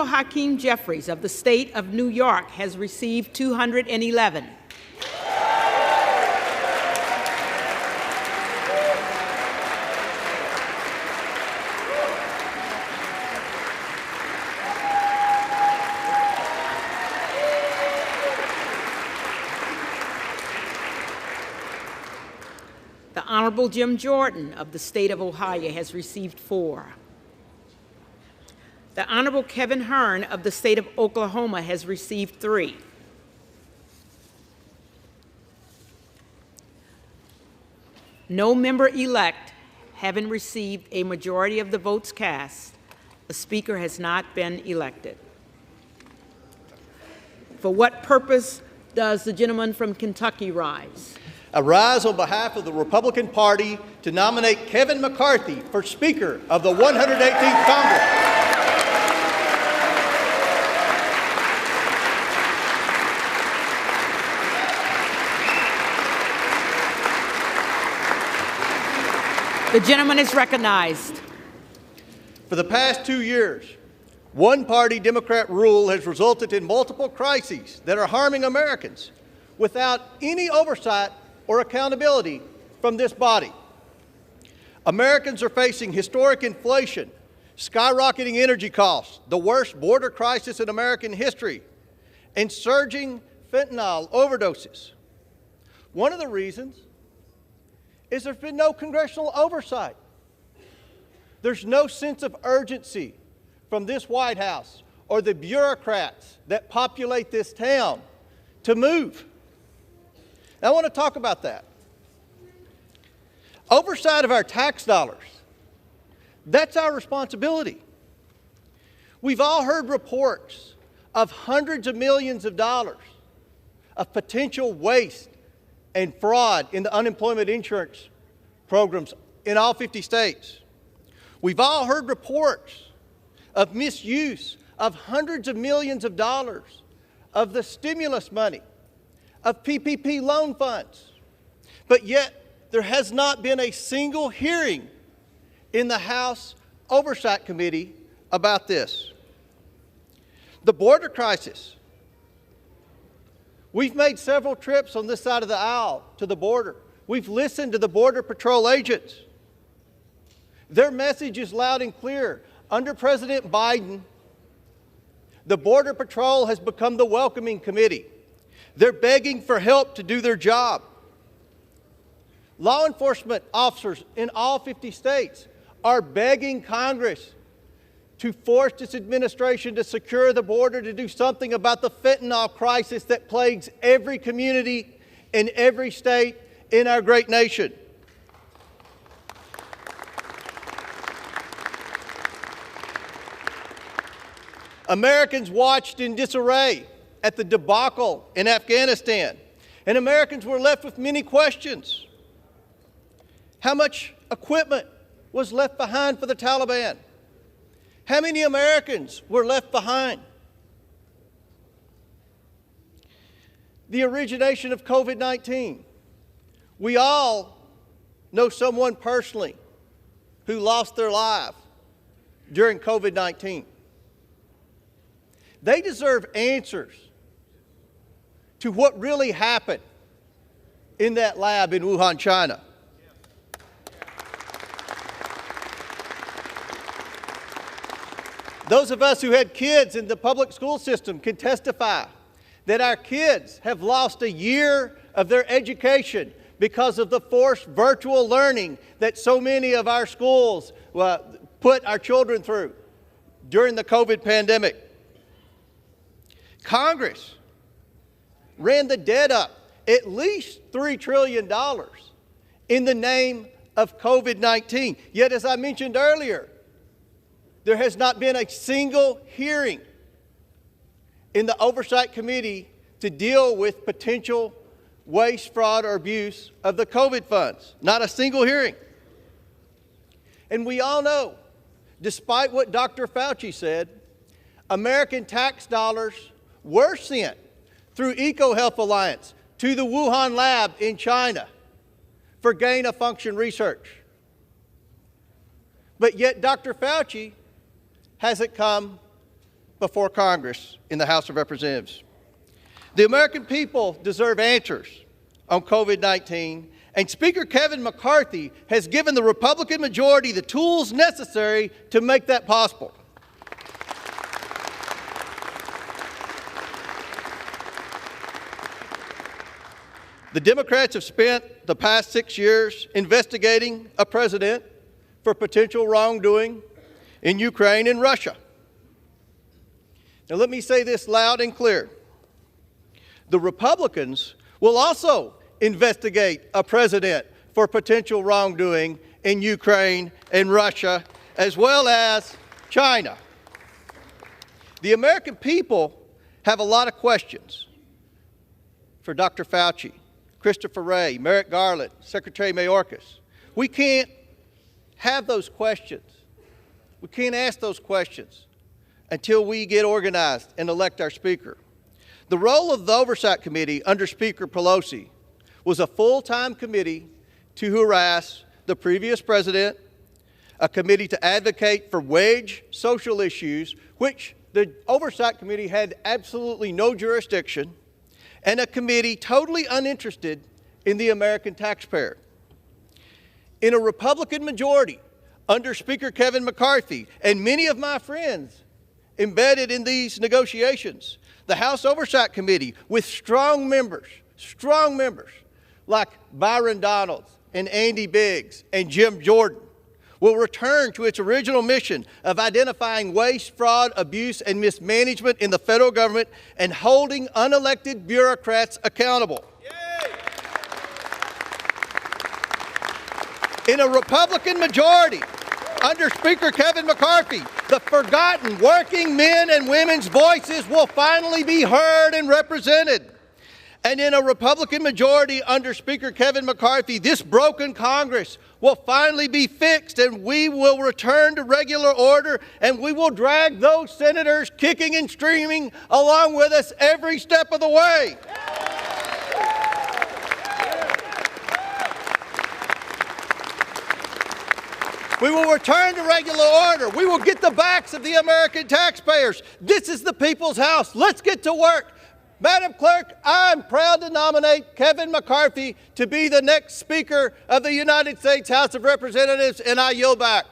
Honorable Hakeem Jeffries of the State of New York has received 211. The Honorable Jim Jordan of the State of Ohio has received 4. The Honorable Kevin Hearn of the State of Oklahoma has received 3. No member-elect having received a majority of the votes cast, the Speaker has not been elected. For what purpose does the gentleman from Kentucky rise? I rise on behalf of the Republican Party to nominate Kevin McCarthy for Speaker of the 118th Congress. The gentleman is recognized. For the past 2 years, one-party Democrat rule has resulted in multiple crises that are harming Americans without any oversight or accountability from this body. Americans are facing historic inflation, skyrocketing energy costs, the worst border crisis in American history, and surging fentanyl overdoses. One of the reasons is there's been no congressional oversight. There's no sense of urgency from this White House or the bureaucrats that populate this town to move. I want to talk about that. Oversight of our tax dollars, that's our responsibility. We've all heard reports of hundreds of millions of dollars of potential waste and fraud in the unemployment insurance programs in all 50 states. We've all heard reports of misuse of hundreds of millions of dollars of the stimulus money, of PPP loan funds. But yet, there has not been a single hearing in the House Oversight Committee about this. The border crisis. We've made several trips on this side of the aisle to the border. We've listened to the Border Patrol agents. Their message is loud and clear. Under President Biden, the Border Patrol has become the welcoming committee. They're begging for help to do their job. Law enforcement officers in all 50 states are begging Congress to force this administration to secure the border, to do something about the fentanyl crisis that plagues every community in every state in our great nation. Americans watched in disarray at the debacle in Afghanistan, and Americans were left with many questions. How much equipment was left behind for the Taliban? How many Americans were left behind? The origination of COVID-19. We all know someone personally who lost their life during COVID-19. They deserve answers to what really happened in that lab in Wuhan, China. Those of us who had kids in the public school system can testify that our kids have lost a year of their education because of the forced virtual learning that so many of our schools put our children through during the COVID pandemic. Congress ran the debt up at least $3 trillion in the name of COVID-19. Yet, as I mentioned earlier, there has not been a single hearing in the Oversight Committee to deal with potential waste, fraud, or abuse of the COVID funds. Not a single hearing. And we all know, despite what Dr. Fauci said, American tax dollars were sent through EcoHealth Alliance to the Wuhan lab in China for gain-of-function research. But yet Dr. Fauci hasn't come before Congress in the House of Representatives. The American people deserve answers on COVID-19, and Speaker Kevin McCarthy has given the Republican majority the tools necessary to make that possible. The Democrats have spent the past 6 years investigating a president for potential wrongdoing in Ukraine and Russia. Now, let me say this loud and clear. The Republicans will also investigate a president for potential wrongdoing in Ukraine and Russia, as well as China. The American people have a lot of questions for Dr. Fauci, Christopher Wray, Merrick Garland, Secretary Mayorkas. We can't have those questions. We can't ask those questions until we get organized and elect our Speaker. The role of the Oversight Committee under Speaker Pelosi was a full-time committee to harass the previous president, a committee to advocate for wage social issues, which the Oversight Committee had absolutely no jurisdiction, and a committee totally uninterested in the American taxpayer. In a Republican majority under Speaker Kevin McCarthy and many of my friends embedded in these negotiations, the House Oversight Committee with strong members like Byron Donalds and Andy Biggs and Jim Jordan will return to its original mission of identifying waste, fraud, abuse, and mismanagement in the federal government and holding unelected bureaucrats accountable. In a Republican majority under Speaker Kevin McCarthy, the forgotten working men and women's voices will finally be heard and represented. And in a Republican majority under Speaker Kevin McCarthy, this broken Congress will finally be fixed, and we will return to regular order, and we will drag those senators kicking and screaming along with us every step of the way. We will return to regular order. We will get the backs of the American taxpayers. This is the people's house. Let's get to work. Madam Clerk, I'm proud to nominate Kevin McCarthy to be the next Speaker of the United States House of Representatives, and I yield back.